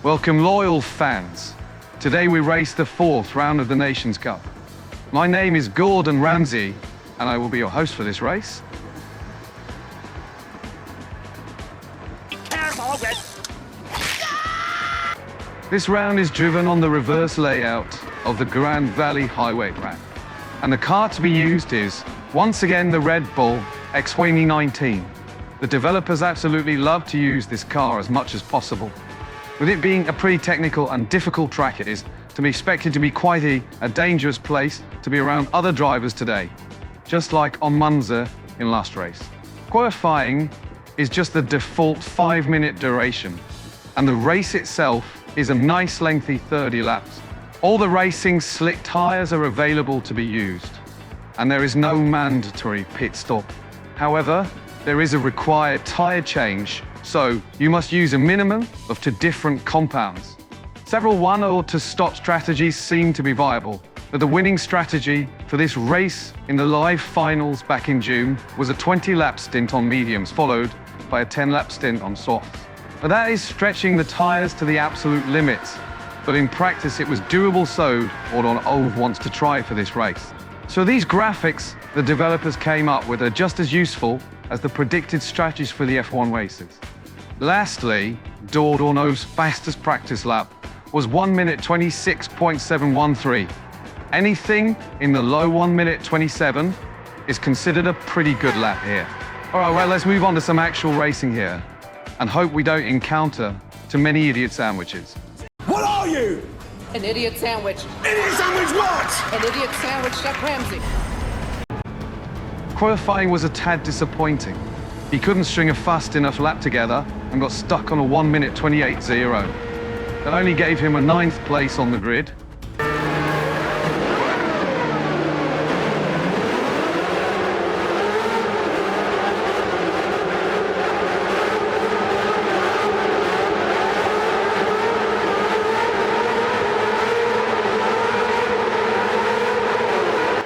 Welcome, loyal fans. Today we race the fourth round of the Nations Cup. My name is Gordon Ramsay, and I will be your host for this race. This round is driven on the reverse layout of the Gran Valley Highway ramp. And the car to be used is, once again, the Red Bull X2019. The developers absolutely love to use this car as much as possible. With it being a pretty technical and difficult track, it is to be expected to be quite a dangerous place to be around other drivers today, just like on Monza in last race. Qualifying is just the default 5-minute duration, and the race itself is a nice lengthy 30 laps. All the racing slick tyres are available to be used, and there is no mandatory pit stop. However, there is a required tyre change, so you must use a minimum of 2 different compounds. Several one or two stop strategies seem to be viable, but the winning strategy for this race in the live finals back in June was a 20-lap stint on mediums, followed by a 10-lap stint on softs. But that is stretching the tyres to the absolute limits, but in practice it was durable, so Gordon Ove wants to try for this race. So these graphics the developers came up with are just as useful as the predicted strategies for the F1 races. Lastly, Gordon Ove's fastest practice lap was 1 minute 26.713. Anything in the low 1 minute 27 is considered a pretty good lap here. All right, well, let's move on to some actual racing here, and hope we don't encounter too many idiot sandwiches. What are you? An idiot sandwich. Idiot sandwich what? An idiot sandwich, Chef Ramsay. Qualifying was a tad disappointing. He couldn't string a fast enough lap together and got stuck on a 1 minute 28.0. That only gave him a 9th place on the grid.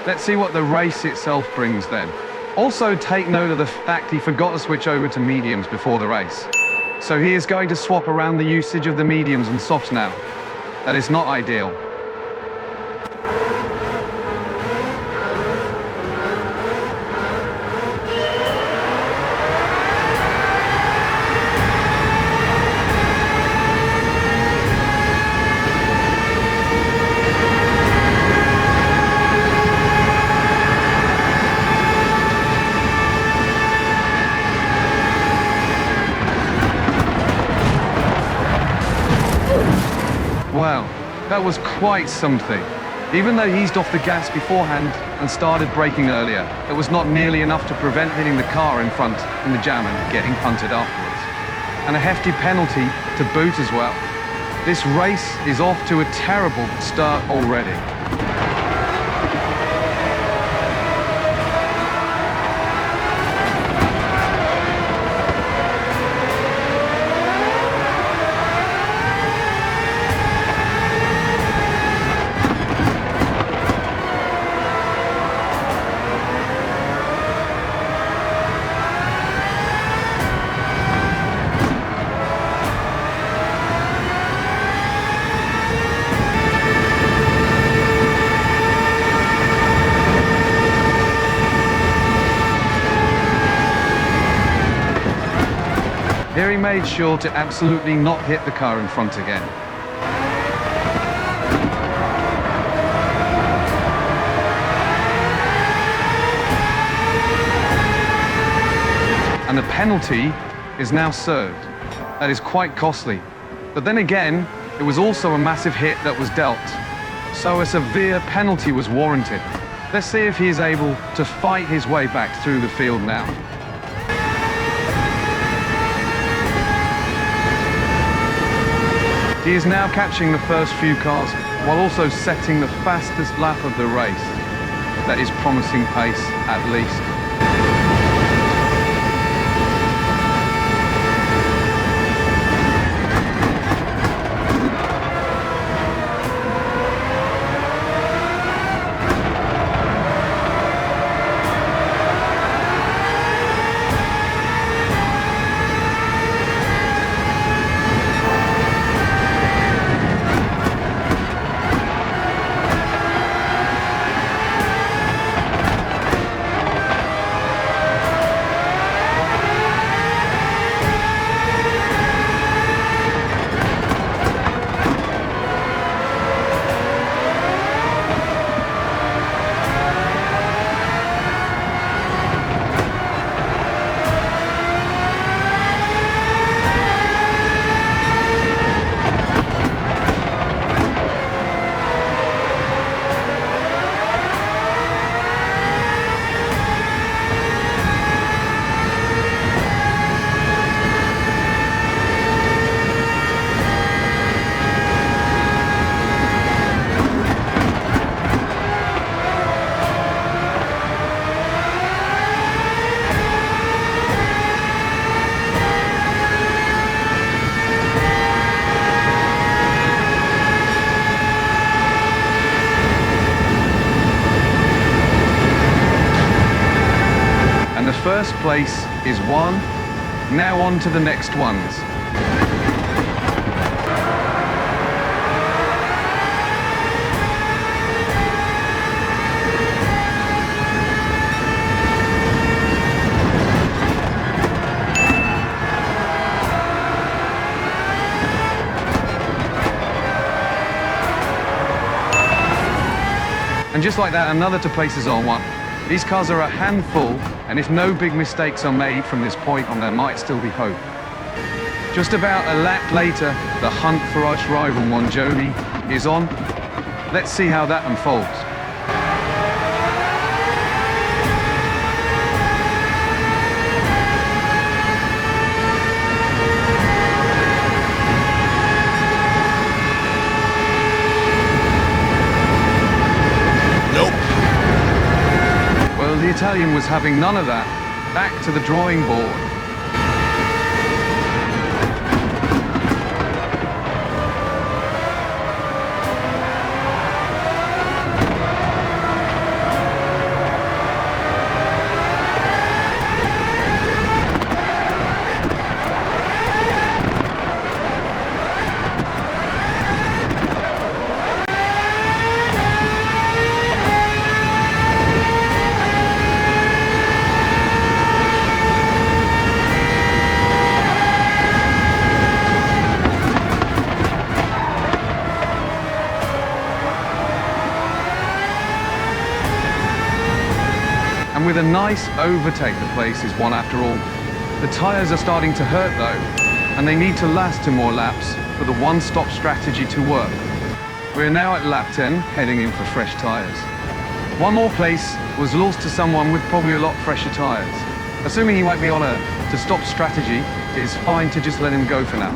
Let's see what the race itself brings then. Also take note of the fact he forgot to switch over to mediums before the race. So he is going to swap around the usage of the mediums and softs now. That is not ideal. Wow, that was quite something. Even though he eased off the gas beforehand and started braking earlier, it was not nearly enough to prevent hitting the car in front in the jam and getting punted afterwards. And a hefty penalty to boot as well. This race is off to a terrible start already. Here he made sure to absolutely not hit the car in front again. And the penalty is now served. That is quite costly. But then again, it was also a massive hit that was dealt. So a severe penalty was warranted. Let's see if he is able to fight his way back through the field now. He is now catching the first few cars while also setting the fastest lap of the race. That is promising pace, at least. place is one. Now on to the next ones. And just like that, another to place is on one. These cars are a handful, and if no big mistakes are made from this point on, there might still be hope. Just about a lap later, the hunt for arch rival Monjoli is on. Let's see how that unfolds. The Italian was having none of that. Back to the drawing board. And with a nice overtake, the place is won after all. The tyres are starting to hurt though, and they need to last 2 more laps for the one-stop strategy to work. We're now at lap 10, heading in for fresh tyres. 1 more place was lost to someone with probably a lot fresher tyres. Assuming he might be on a to-stop strategy, it is fine to just let him go for now.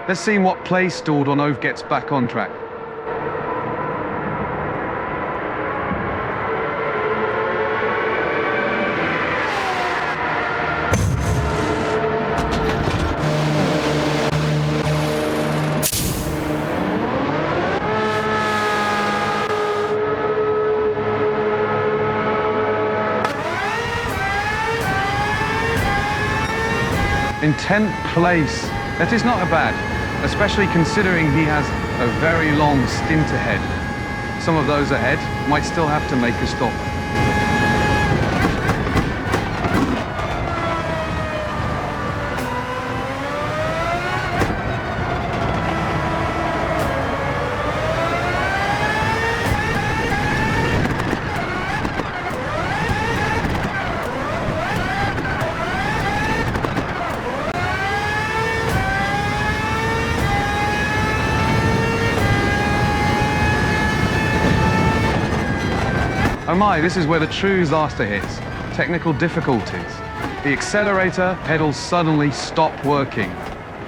Let's see what place stalled on Ove gets back on track. In 10th place, that is not bad, especially considering he has a very long stint ahead. Some of those ahead might still have to make a stop. Oh my, this is where the true disaster hits. Technical difficulties. The accelerator pedals suddenly stop working.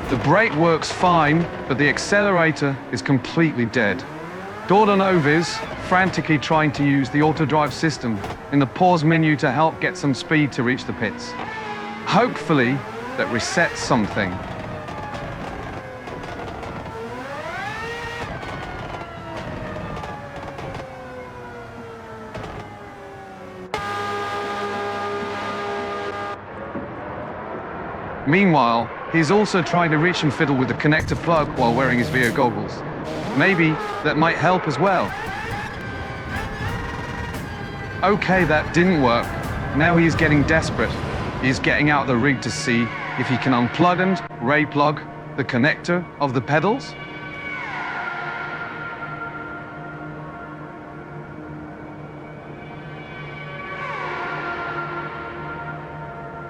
The brake works fine, but the accelerator is completely dead. Ove is frantically trying to use the auto-drive system in the pause menu to help get some speed to reach the pits. Hopefully, that resets something. Meanwhile, he's also trying to reach and fiddle with the connector plug while wearing his VR goggles. Maybe that might help as well. Okay, that didn't work. Now he's getting desperate. He's getting out the rig to see if he can unplug and replug the connector of the pedals.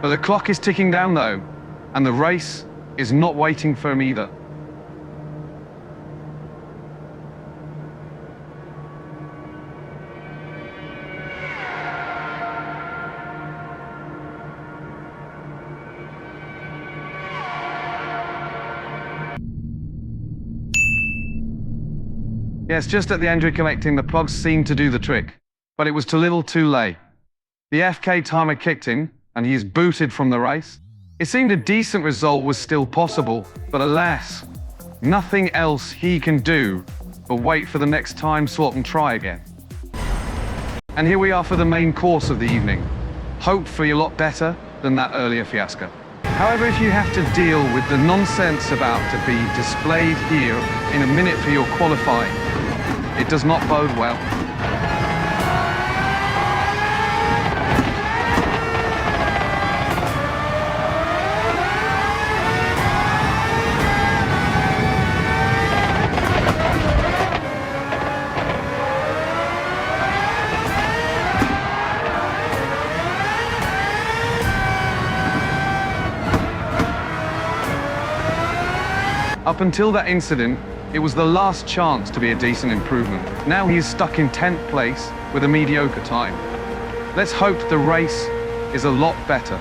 But the clock is ticking down though, and the race is not waiting for him either. Yes, just at the end of connecting, the plugs seemed to do the trick, but it was too little too late. The FK timer kicked in, and he is booted from the race. It seemed a decent result was still possible, but alas, nothing else he can do but wait for the next time slot and try again. And here we are for the main course of the evening. Hopefully a lot better than that earlier fiasco. However, if you have to deal with the nonsense about to be displayed here in a minute for your qualifying, it does not bode well. Up until that incident, it was the last chance to be a decent improvement. Now he is stuck in 10th place with a mediocre time. Let's hope the race is a lot better.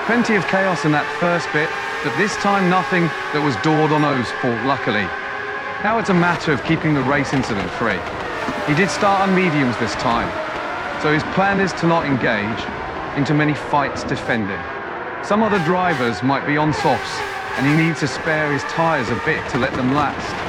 Plenty of chaos in that first bit, but this time nothing that was Dordono's fault, luckily. Now it's a matter of keeping the race incident free. He did start on mediums this time, so his plan is to not engage into many fights defending. Some other drivers might be on softs, and he needs to spare his tyres a bit to let them last.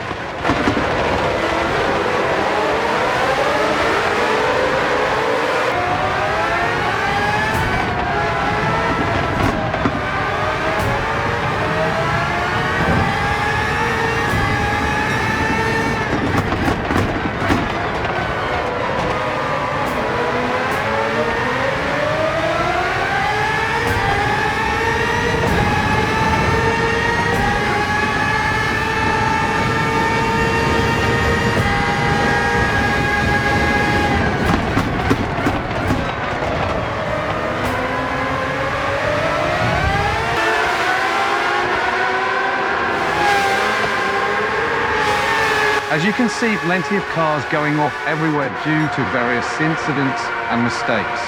As you can see, plenty of cars going off everywhere due to various incidents and mistakes.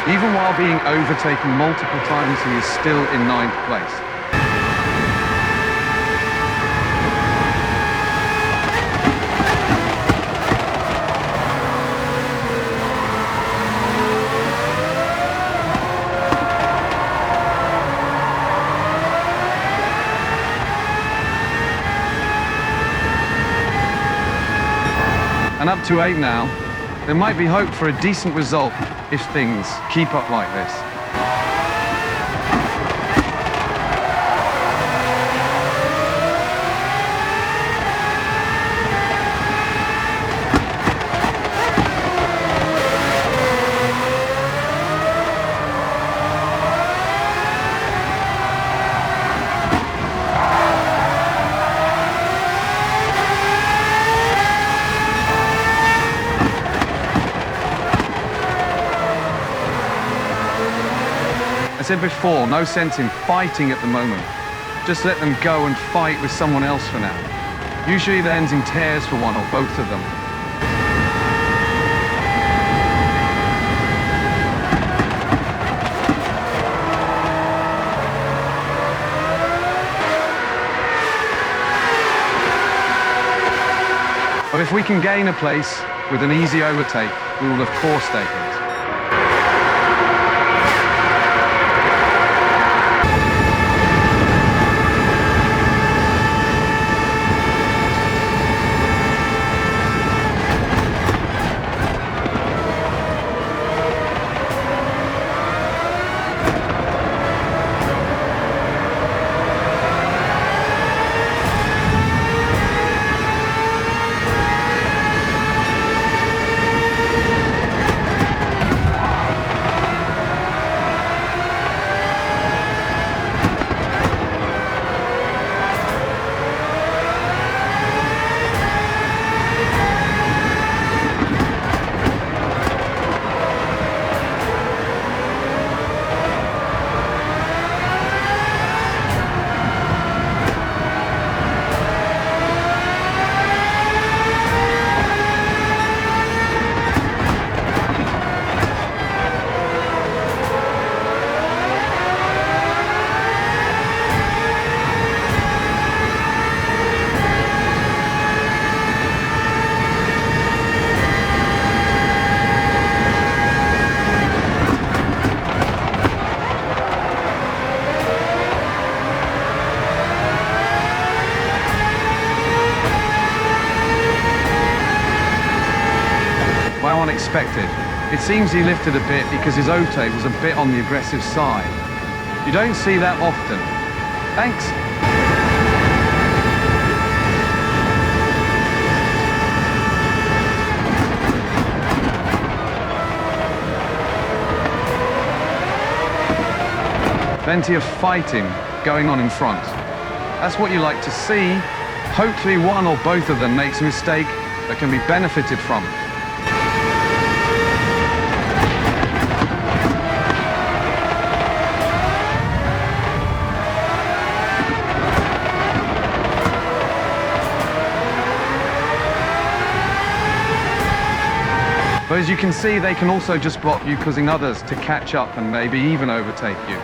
Even while being overtaken multiple times, he is still in 9th place. And up to 8 now. There might be hope for a decent result if things keep up like this. I said before, no sense in fighting at the moment. Just let them go and fight with someone else for now. Usually that ends in tears for one or both of them. But if we can gain a place with an easy overtake, we will of course take it. Unexpected. It seems he lifted a bit because his overtake was a bit on the aggressive side. You don't see that often. Thanks. Plenty of fighting going on in front. That's what you like to see. Hopefully one or both of them makes a mistake that can be benefited from. But as you can see, they can also just block you, causing others to catch up and maybe even overtake you.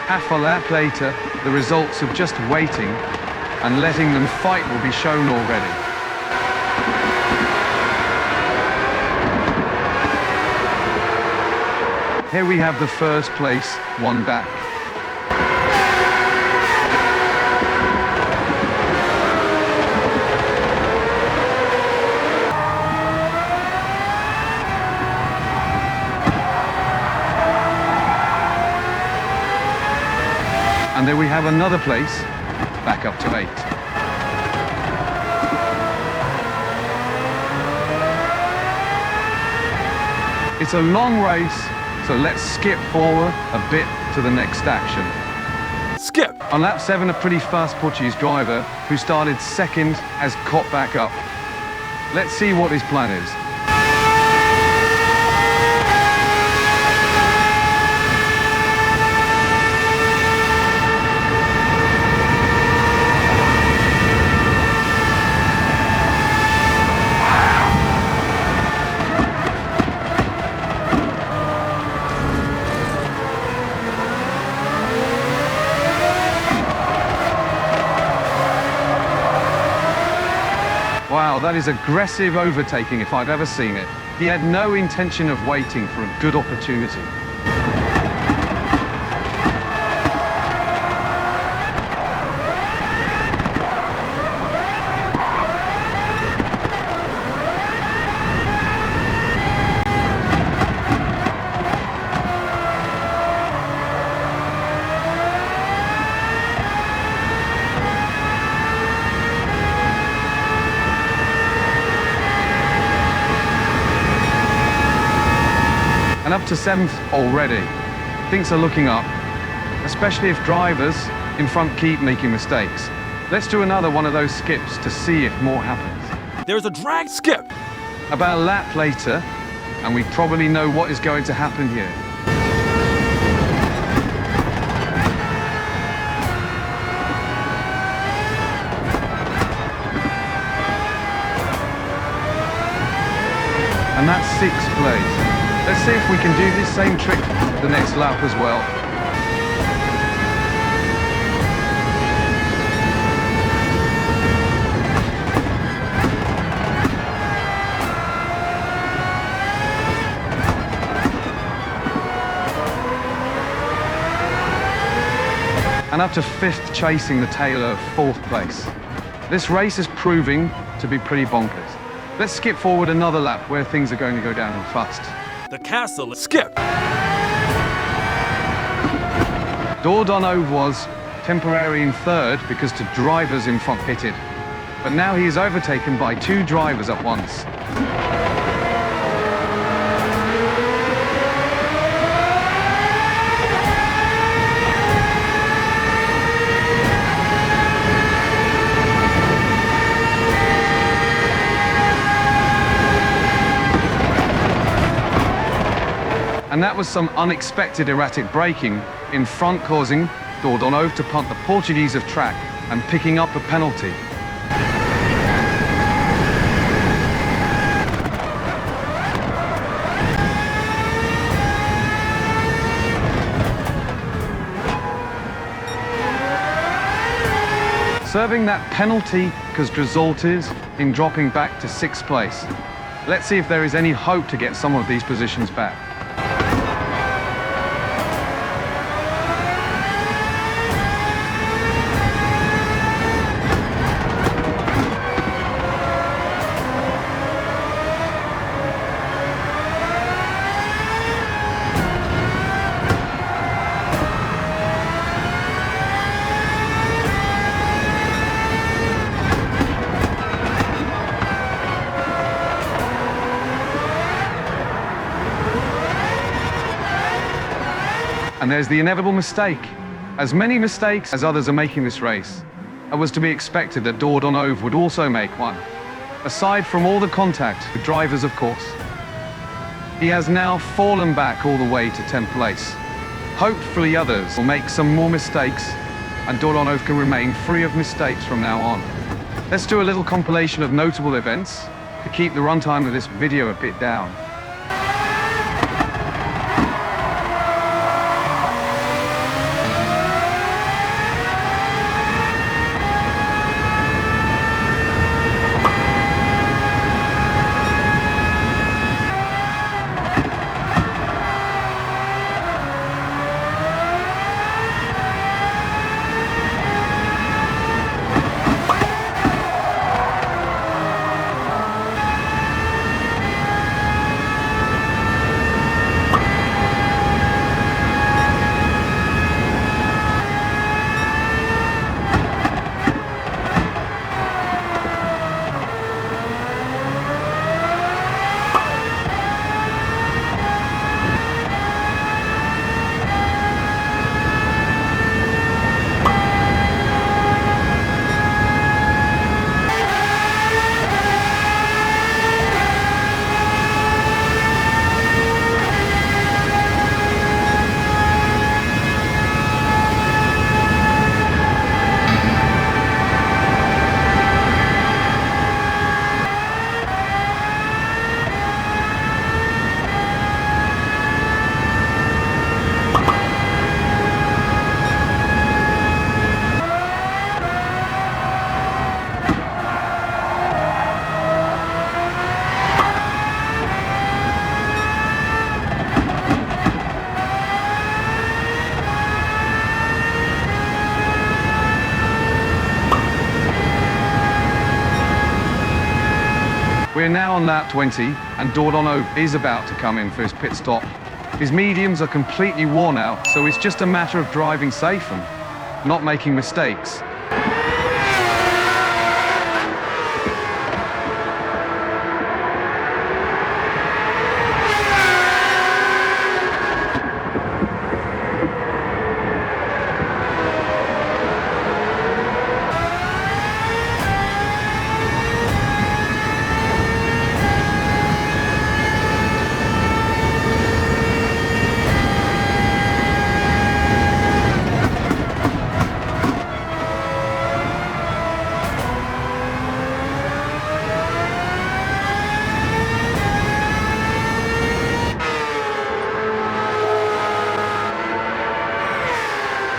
Half a lap later, the results of just waiting and letting them fight will be shown already. Here we have the first place, one back. And there we have another place, back up to 8. It's a long race, so let's skip forward a bit to the next action. Skip! On lap 7, a pretty fast Portuguese driver who started second has caught back up. Let's see what his plan is. Wow, that is aggressive overtaking if I've ever seen it. He had no intention of waiting for a good opportunity. And up to 7th already. Things are looking up, especially if drivers in front keep making mistakes. Let's do another one of those skips to see if more happens. There's a drag skip. About a lap later, and we probably know what is going to happen here. And that's 6th place. Let's see if we can do this same trick the next lap as well. And up to 5th, chasing the tail of 4th place. This race is proving to be pretty bonkers. Let's skip forward another lap where things are going to go down fast. The castle skip. Dordono was temporarily in 3rd because two drivers in front pitted. But now he is overtaken by 2 drivers at once. And that was some unexpected erratic braking in front, causing Dordono to punt the Portuguese of track and picking up a penalty. Serving that penalty because resulted in dropping back to 6th place. Let's see if there is any hope to get some of these positions back. And there's the inevitable mistake. As many mistakes as others are making this race, it was to be expected that Dordono would also make one. Aside from all the contact with drivers, of course. He has now fallen back all the way to 10th place. Hopefully others will make some more mistakes and Dordono can remain free of mistakes from now on. Let's do a little compilation of notable events to keep the runtime of this video a bit down. on lap 20, and Dordonov is about to come in for his pit stop. His mediums are completely worn out, so it's just a matter of driving safe and not making mistakes.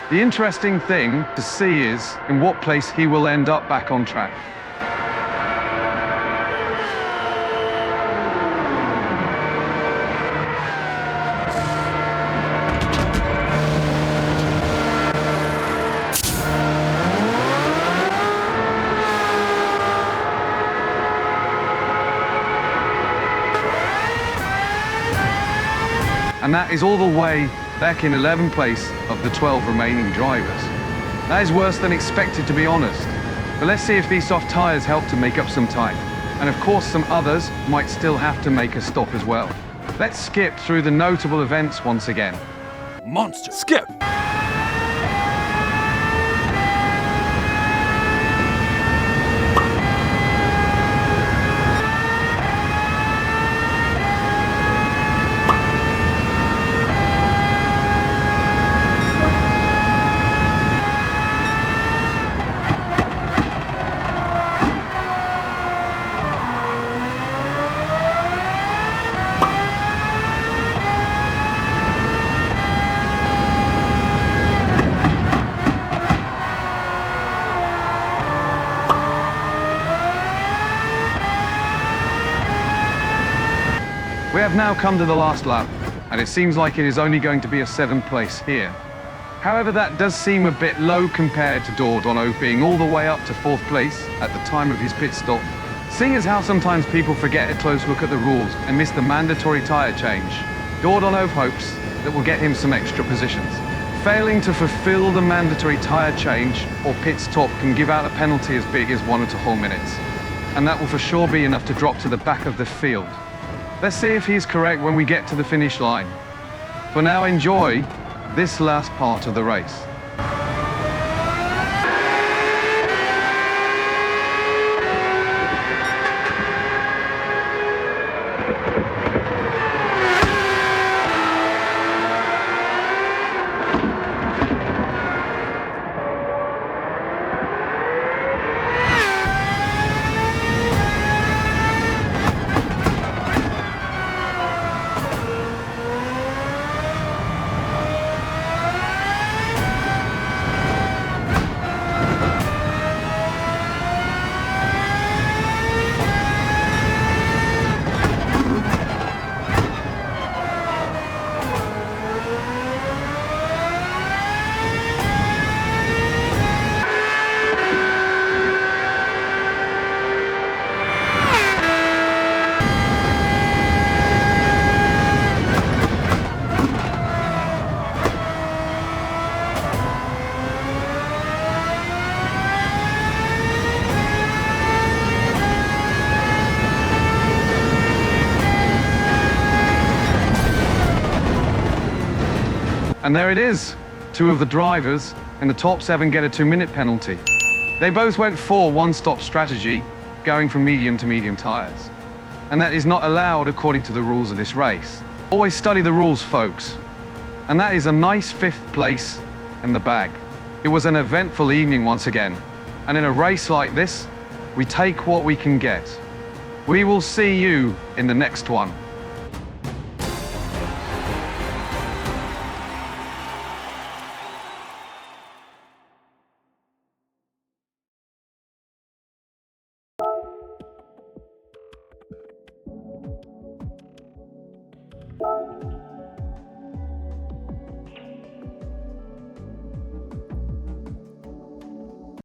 The interesting thing to see is in what place he will end up back on track. And that is all the way back in 11th place of the 12 remaining drivers. That is worse than expected, to be honest. But let's see if these soft tyres help to make up some time. And of course, some others might still have to make a stop as well. Let's skip through the notable events once again. Monster. Skip. We have now come to the last lap, and it seems like it is only going to be a 7th place here. However, that does seem a bit low compared to Dordonov being all the way up to 4th place at the time of his pit stop. Seeing as how sometimes people forget a close look at the rules and miss the mandatory tyre change, Dordonov hopes that will get him some extra positions. Failing to fulfill the mandatory tyre change or pit stop can give out a penalty as big as 1 or 2 whole minutes, and that will for sure be enough to drop to the back of the field. Let's see if he's correct when we get to the finish line. For now, enjoy this last part of the race. And there it is. 2 of the drivers in the top 7 get a 2-minute penalty. They both went for one-stop strategy, going from medium to medium tyres. And that is not allowed according to the rules of this race. Always study the rules, folks. And that is a nice 5th place in the bag. It was an eventful evening once again. And in a race like this, we take what we can get. We will see you in the next one.